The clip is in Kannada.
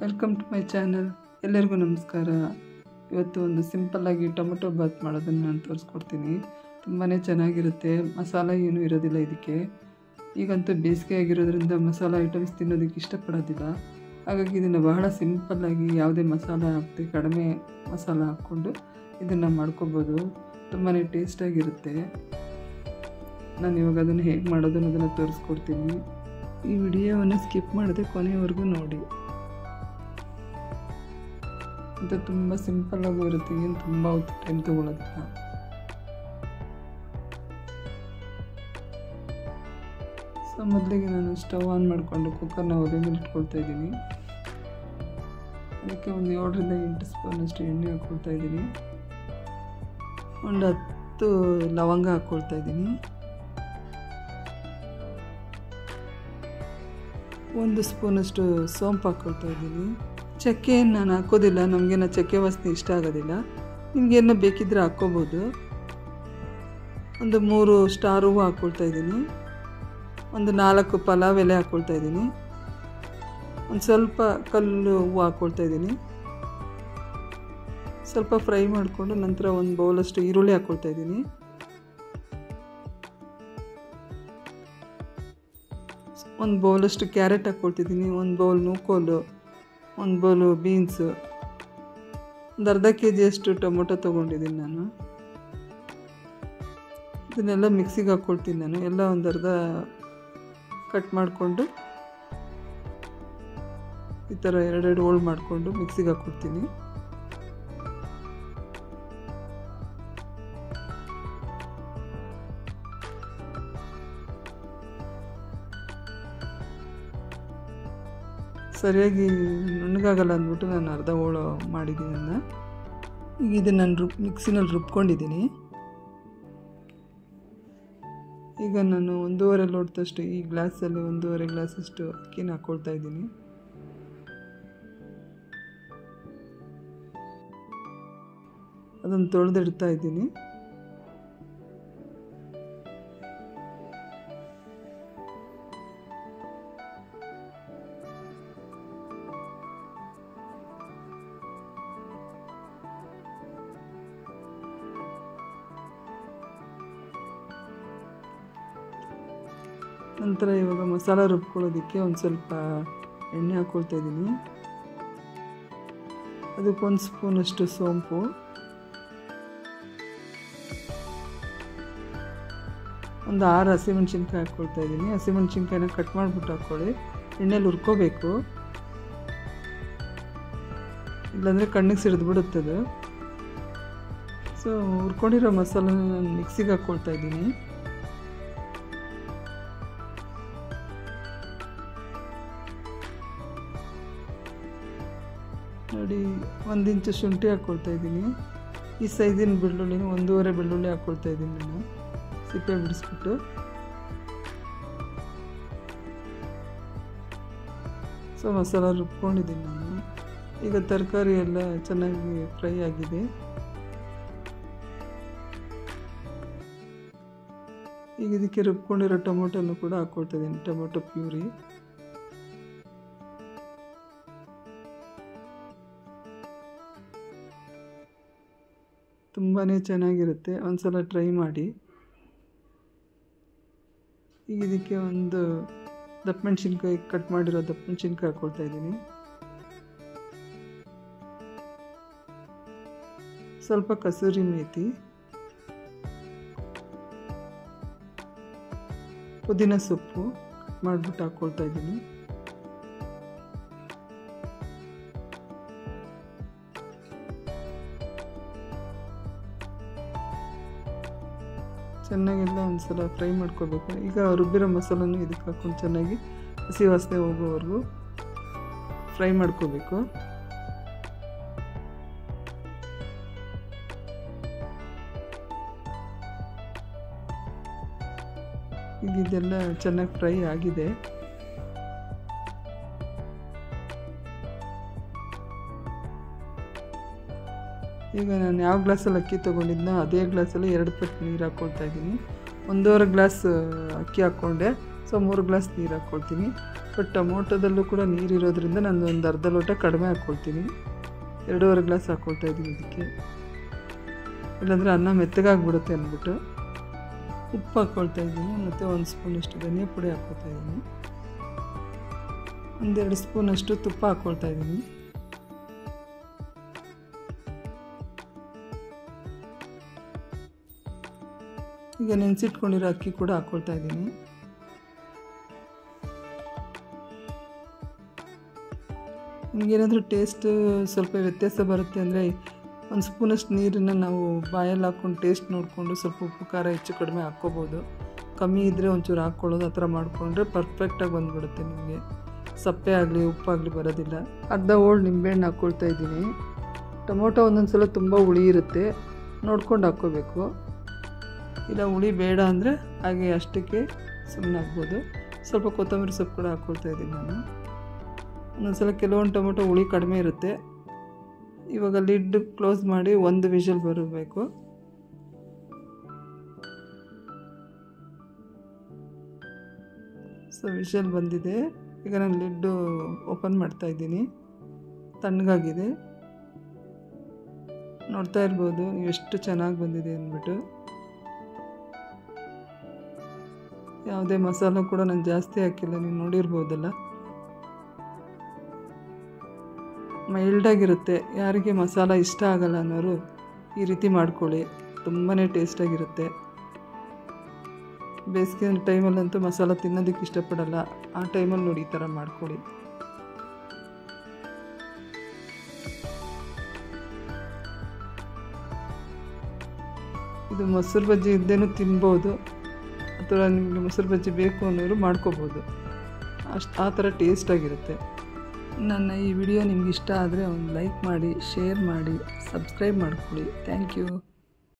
Welcome to my channel. ಎಲ್ಲರಿಗೂ ನಮಸ್ಕಾರ. ಇವತ್ತು ಒಂದು ಸಿಂಪಲ್ಲಾಗಿ ಟೊಮೆಟೊ ಬಾತ್ ಮಾಡೋದನ್ನು ನಾನು ತೋರಿಸ್ಕೊಡ್ತೀನಿ. ತುಂಬಾ ಚೆನ್ನಾಗಿರುತ್ತೆ. ಮಸಾಲ ಏನೂ ಇರೋದಿಲ್ಲ ಇದಕ್ಕೆ. ಈಗಂತೂ ಬೇಸಿಗೆ ಆಗಿರೋದ್ರಿಂದ ಮಸಾಲ ಐಟಮ್ಸ್ ತಿನ್ನೋದಕ್ಕೆ ಇಷ್ಟಪಡೋದಿಲ್ಲ. ಹಾಗಾಗಿ ಇದನ್ನು ಬಹಳ ಸಿಂಪಲ್ಲಾಗಿ ಯಾವುದೇ ಮಸಾಲ ಹಾಕದೆ ಕಡಿಮೆ ಮಸಾಲ ಹಾಕ್ಕೊಂಡು ಇದನ್ನು ಮಾಡ್ಕೋಬೋದು. ತುಂಬಾ ಟೇಸ್ಟಾಗಿರುತ್ತೆ. ನಾನು ಇವಾಗ ಅದನ್ನು ಹೇಗೆ ಮಾಡೋದು ಅನ್ನೋದನ್ನು ತೋರಿಸ್ಕೊಡ್ತೀನಿ. ಈ ವಿಡಿಯೋವನ್ನು ಸ್ಕಿಪ್ ಮಾಡದೆ ಕೊನೆಯವರೆಗೂ ನೋಡಿ. ಇದು ತುಂಬ ಸಿಂಪಲ್ಲಾಗೂ ಇರುತ್ತೆ, ಏನು ತುಂಬ ಹೊತ್ತು ಟೈಮ್ ತೊಗೊಳೋದಿಲ್ಲ. ಸೊ ಮೊದಲಿಗೆ ನಾನು ಸ್ಟವ್ ಆನ್ ಮಾಡಿಕೊಂಡು ಕುಕ್ಕರ್ನ ಒಲೆ ಮೇಲೆ ಇಟ್ಕೊಳ್ತಾ ಇದ್ದೀನಿ. ಅದಕ್ಕೆ ಒಂದು 7ರಿಂದ 8 ಸ್ಪೂನಷ್ಟು ಎಣ್ಣೆ ಹಾಕ್ಕೊಳ್ತಾ ಇದ್ದೀನಿ. ಒಂದು 10 ಲವಂಗ ಹಾಕ್ಕೊಳ್ತಾ ಇದ್ದೀನಿ. 1 ಸ್ಪೂನಷ್ಟು ಸೋಂಪು ಹಾಕ್ಕೊಳ್ತಾ ಇದ್ದೀನಿ. ಚಕ್ಕೆ ನಾನು ಹಾಕೋದಿಲ್ಲ, ನಮಗೇನು ಚಕ್ಕೆ ವಾಸನೆ ಇಷ್ಟ ಆಗೋದಿಲ್ಲ. ನಿಮಗೇನು ಬೇಕಿದ್ದರೆ ಹಾಕ್ಕೋಬೋದು. ಒಂದು 3 ಸ್ಟಾರ್ ಹೂವು ಹಾಕ್ಕೊಳ್ತಾ ಇದ್ದೀನಿ. ಒಂದು 4 ಪಲಾವ್ ಎಲೆ ಹಾಕ್ಕೊಳ್ತಾ ಇದ್ದೀನಿ. ಒಂದು ಸ್ವಲ್ಪ ಕಲ್ಲು ಹೂವು ಹಾಕ್ಕೊಳ್ತಾ ಇದ್ದೀನಿ. ಸ್ವಲ್ಪ ಫ್ರೈ ಮಾಡಿಕೊಂಡು ನಂತರ ಒಂದು ಬೌಲಷ್ಟು ಈರುಳ್ಳಿ ಹಾಕ್ಕೊಳ್ತಾ ಇದ್ದೀನಿ. ಒಂದು ಬೌಲಷ್ಟು ಕ್ಯಾರೆಟ್ ಹಾಕ್ಕೊಳ್ತಿದ್ದೀನಿ. ಒಂದು ಬೌಲ್ ನೂಕೋಲು, ಒಂದು ಬೌಲು ಬೀನ್ಸು, ಒಂದು ಅರ್ಧ kg ಟೊಮೊಟೊ ತೊಗೊಂಡಿದ್ದೀನಿ ನಾನು. ಇದನ್ನೆಲ್ಲ ಮಿಕ್ಸಿಗೆ ಹಾಕ್ಕೊಳ್ತೀನಿ ನಾನು. ಎಲ್ಲ ಒಂದು ಅರ್ಧ ಕಟ್ ಮಾಡಿಕೊಂಡು ಈ ಥರ 2 ಹೋಳು ಮಾಡಿಕೊಂಡು ಮಿಕ್ಸಿಗೆ ಹಾಕ್ಕೊಡ್ತೀನಿ. ಸರಿಯಾಗಿ ನುಣ್ಣಗಾಗಲ್ಲ ಅಂದ್ಬಿಟ್ಟು ನಾನು ಅರ್ಧ ಹೋಳು ಮಾಡಿದ್ದೀನಿ ಅದನ್ನ. ಈಗ ಇದನ್ನು ನಾನು ಮಿಕ್ಸಿನಲ್ಲಿ ರುಬ್ಕೊಂಡಿದ್ದೀನಿ. ಈಗ ನಾನು 1.5 ಲೋಟದಷ್ಟು ಈ ಗ್ಲಾಸಲ್ಲಿ 1.5 ಗ್ಲಾಸಷ್ಟು ಅಕ್ಕಿನ ಹಾಕ್ಕೊಳ್ತಾ ಇದ್ದೀನಿ. ಅದನ್ನು ತೊಳೆದಿಡ್ತಾ ಇದ್ದೀನಿ. ನಂತರ ಇವಾಗ ಮಸಾಲ ರುಬ್ಕೊಳ್ಳೋದಕ್ಕೆ ಒಂದು ಸ್ವಲ್ಪ ಎಣ್ಣೆ ಹಾಕ್ಕೊಳ್ತಾ ಇದ್ದೀನಿ. ಅದಕ್ಕೆ 1 ಸ್ಪೂನಷ್ಟು ಸೋಂಪು, ಒಂದು 6 ಹಸಿಮೆಣ್ಸಿನ್ಕಾಯಿ ಹಾಕ್ಕೊಳ್ತಾ ಇದ್ದೀನಿ. ಹಸಿಮೆಣ್ಸಿನ್ಕಾಯಿನ ಕಟ್ ಮಾಡಿಬಿಟ್ಟು ಹಾಕ್ಕೊಳ್ಳಿ. ಎಣ್ಣೆಲಿ ಹುರ್ಕೋಬೇಕು, ಇಲ್ಲಾಂದರೆ ಕಣ್ಣಿಗೆ ಸಿಡಿದ್ಬಿಡುತ್ತದು. ಸೊ ಹುರ್ಕೊಂಡಿರೋ ಮಸಾಲನ ನಾನು ಮಿಕ್ಸಿಗೆ ಹಾಕ್ಕೊಳ್ತಾ ಇದ್ದೀನಿ. ನೋಡಿ, 1 ಇಂಚು ಶುಂಠಿ ಹಾಕ್ಕೊಳ್ತಾ ಇದ್ದೀನಿ. ಈ ಸೈಜಿನ ಬೆಳ್ಳುಳ್ಳಿನ 1.5 ಬೆಳ್ಳುಳ್ಳಿ ಹಾಕ್ಕೊಳ್ತಾ ಇದ್ದೀನಿ ನಾನು, ಸಿಪ್ಪೆ ಬಿಡಿಸ್ಬಿಟ್ಟು. ಸೊ ಮಸಾಲ ರುಬ್ಕೊಂಡಿದ್ದೀನಿ ನಾನು. ಈಗ ತರಕಾರಿ ಎಲ್ಲ ಚೆನ್ನಾಗಿ ಫ್ರೈ ಆಗಿದೆ. ಈಗ ಇದಕ್ಕೆ ರುಬ್ಕೊಂಡಿರೋ ಟೊಮೊಟೊನು ಕೂಡ ಹಾಕ್ಕೊಳ್ತಾ ಇದ್ದೀನಿ, ಟೊಮೊಟೊ ಪ್ಯೂರಿ. ತುಂಬಾ ಚೆನ್ನಾಗಿರುತ್ತೆ, ಒಂದು ಸಲ ಟ್ರೈ ಮಾಡಿ. ಈಗ ಇದಕ್ಕೆ ಒಂದು ದಪ್ಪಮೆಣ್ಸಿನ್ಕಾಯಿ, ಕಟ್ ಮಾಡಿರೋ ದಪ್ಪಮೆಣ್ಸಿನ್ಕಾಯಿ ಹಾಕ್ಕೊಳ್ತಾ ಇದ್ದೀನಿ. ಸ್ವಲ್ಪ ಕಸೂರಿ ಮೇಥಿ, ಪುದೀನ ಸೊಪ್ಪು ಕಟ್ ಮಾಡಿಬಿಟ್ಟು ಹಾಕ್ಕೊಳ್ತಾ ಇದ್ದೀನಿ. ಚೆನ್ನಾಗೆಲ್ಲ ಒಂದು ಸಲ ಫ್ರೈ ಮಾಡ್ಕೋಬೇಕು. ಈಗ ರುಬ್ಬಿರೋ ಮಸಾಲನ್ನು ಇದಕ್ಕೆ ಹಾಕ್ಕೊಂಡು ಚೆನ್ನಾಗಿ ಹಸಿ ವಾಸನೆ ಹೋಗೋವರೆಗೂ ಫ್ರೈ ಮಾಡ್ಕೋಬೇಕು. ಈಗ ಇದೆಲ್ಲ ಚೆನ್ನಾಗಿ ಫ್ರೈ ಆಗಿದೆ. ಈಗ ನಾನು ಯಾವ ಗ್ಲಾಸಲ್ಲಿ ಅಕ್ಕಿ ತೊಗೊಂಡಿದ್ನೋ ಅದೇ ಗ್ಲಾಸಲ್ಲಿ 2 ಪಟ್ಟು ನೀರು ಹಾಕ್ಕೊಳ್ತಾ ಇದ್ದೀನಿ. 1.5 ಗ್ಲಾಸ್ ಅಕ್ಕಿ ಹಾಕ್ಕೊಂಡೆ, ಸೊ 3 ಗ್ಲಾಸ್ ನೀರು ಹಾಕ್ಕೊಳ್ತೀನಿ. ಬಟ್ ಟೊಮೊಟೊದಲ್ಲೂ ಕೂಡ ನೀರಿರೋದ್ರಿಂದ ನಾನು ಒಂದು ಅರ್ಧ ಲೋಟ ಕಡಿಮೆ ಹಾಕ್ಕೊಳ್ತೀನಿ. 2.5 ಗ್ಲಾಸ್ ಹಾಕ್ಕೊಳ್ತಾ ಇದ್ದೀನಿ ಇದಕ್ಕೆ, ಇಲ್ಲಾಂದರೆ ಅನ್ನ ಮೆತ್ತಗಾಗ್ಬಿಡುತ್ತೆ ಅಂದ್ಬಿಟ್ಟು. ಉಪ್ಪು ಹಾಕ್ಕೊಳ್ತಾ ಇದ್ದೀನಿ ಮತ್ತು 1 ಸ್ಪೂನಷ್ಟು ಧನಿಯಾ ಪುಡಿ ಹಾಕ್ಕೊಳ್ತಾ ಇದ್ದೀನಿ. 1-2 ಸ್ಪೂನಷ್ಟು ತುಪ್ಪ ಹಾಕ್ಕೊಳ್ತಾ ಇದ್ದೀನಿ. ಈಗ ನೆನೆಸಿಟ್ಕೊಂಡಿರೋ ಅಕ್ಕಿ ಕೂಡ ಹಾಕ್ಕೊಳ್ತಾ ಇದ್ದೀನಿ. ನಿಮಗೇನಾದರೂ ಟೇಸ್ಟ್ ಸ್ವಲ್ಪ ವ್ಯತ್ಯಾಸ ಬರುತ್ತೆ ಅಂದರೆ 1 ಸ್ಪೂನಷ್ಟು ನೀರನ್ನು ನಾವು ಬಾಯಲ್ಲಿ ಹಾಕ್ಕೊಂಡು ಟೇಸ್ಟ್ ನೋಡಿಕೊಂಡು ಸ್ವಲ್ಪ ಉಪ್ಪು ಖಾರ ಹೆಚ್ಚು ಕಡಿಮೆ ಹಾಕ್ಕೋಬೋದು. ಕಮ್ಮಿ ಇದ್ದರೆ ಒಂಚೂರು ಹಾಕ್ಕೊಳ್ಳೋದು, ಆ ಥರ ಮಾಡಿಕೊಂಡ್ರೆ ಪರ್ಫೆಕ್ಟಾಗಿ ಬಂದುಬಿಡುತ್ತೆ. ನಿಮಗೆ ಸಪ್ಪೆ ಆಗಲಿ ಉಪ್ಪಾಗಲಿ ಬರೋದಿಲ್ಲ. ಅರ್ಧ ಹೋಳು ನಿಂಬೆಹಣ್ಣು ಹಾಕ್ಕೊಳ್ತಾ ಇದ್ದೀನಿ. ಟೊಮೊಟೊ ಒಂದೊಂದು ಸಲ ತುಂಬ ಹುಳಿ ಇರುತ್ತೆ, ನೋಡ್ಕೊಂಡು ಹಾಕ್ಕೋಬೇಕು. ಇಲ್ಲ ಹುಳಿ ಬೇಡ ಅಂದರೆ ಹಾಗೆ ಅಷ್ಟಕ್ಕೆ ಸುಮ್ಮನೆ ಹಾಕ್ಬೋದು. ಸ್ವಲ್ಪ ಕೊತ್ತಂಬರಿ ಸೊಪ್ಪು ಕೂಡ ಹಾಕ್ಕೊಳ್ತಾ ಇದ್ದೀನಿ ನಾನು. ಒಂದೊಂದು ಸಲ ಕೆಲವೊಂದು ಟೊಮೊಟೊ ಹುಳಿ ಕಡಿಮೆ ಇರುತ್ತೆ. ಇವಾಗ ಲಿಡ್ ಕ್ಲೋಸ್ ಮಾಡಿ 1 ವಿಷಲ್ ಬರಬೇಕು. ಸೊ ವಿಷಲ್ ಬಂದಿದೆ. ಈಗ ನಾನು ಲಿಡ್ಡು ಓಪನ್ ಮಾಡ್ತಾ ಇದ್ದೀನಿ. ತಣ್ಣಗಾಗಿದೆ, ನೋಡ್ತಾ ಇರ್ಬೋದು ನೀವು ಎಷ್ಟು ಚೆನ್ನಾಗಿ ಬಂದಿದೆ ಅಂದ್ಬಿಟ್ಟು. ಯಾವುದೇ ಮಸಾಲ ಕೂಡ ನಾನು ಜಾಸ್ತಿ ಹಾಕಿಲ್ಲ, ನೀವು ನೋಡಿರ್ಬೋದಲ್ಲ. ಮೈಲ್ಡಾಗಿರುತ್ತೆ. ಯಾರಿಗೆ ಮಸಾಲ ಇಷ್ಟ ಆಗಲ್ಲ ಅನ್ನೋರು ಈ ರೀತಿ ಮಾಡ್ಕೊಳ್ಳಿ, ತುಂಬಾ ಟೇಸ್ಟಾಗಿರುತ್ತೆ. ಬೇಸಿಗೆ ಟೈಮಲ್ಲಂತೂ ಮಸಾಲ ತಿನ್ನೋದಕ್ಕೆ ಇಷ್ಟಪಡಲ್ಲ, ಆ ಟೈಮಲ್ಲಿ ನೋಡಿ ಈ ಥರ ಮಾಡ್ಕೊಳ್ಳಿ. ಇದು ಮೊಸರು ಬಜ್ಜಿ ಇದ್ದೇನೂ ತಿನ್ಬೋದು, ಅಥವಾ ನಿಮಗೆ ಮೊಸರು ಬಜ್ಜಿ ಬೇಕು ಅನ್ನೋರು ಮಾಡ್ಕೋಬೋದು. ಆ ಥರ ಟೇಸ್ಟಾಗಿರುತ್ತೆ. ನನ್ನ ಈ ವಿಡಿಯೋ ನಿಮ್ಗೆ ಇಷ್ಟ ಆದರೆ ಒಂದು ಲೈಕ್ ಮಾಡಿ, ಶೇರ್ ಮಾಡಿ, ಸಬ್ಸ್ಕ್ರೈಬ್ ಮಾಡ್ಕೊಳ್ಳಿ. Thank you.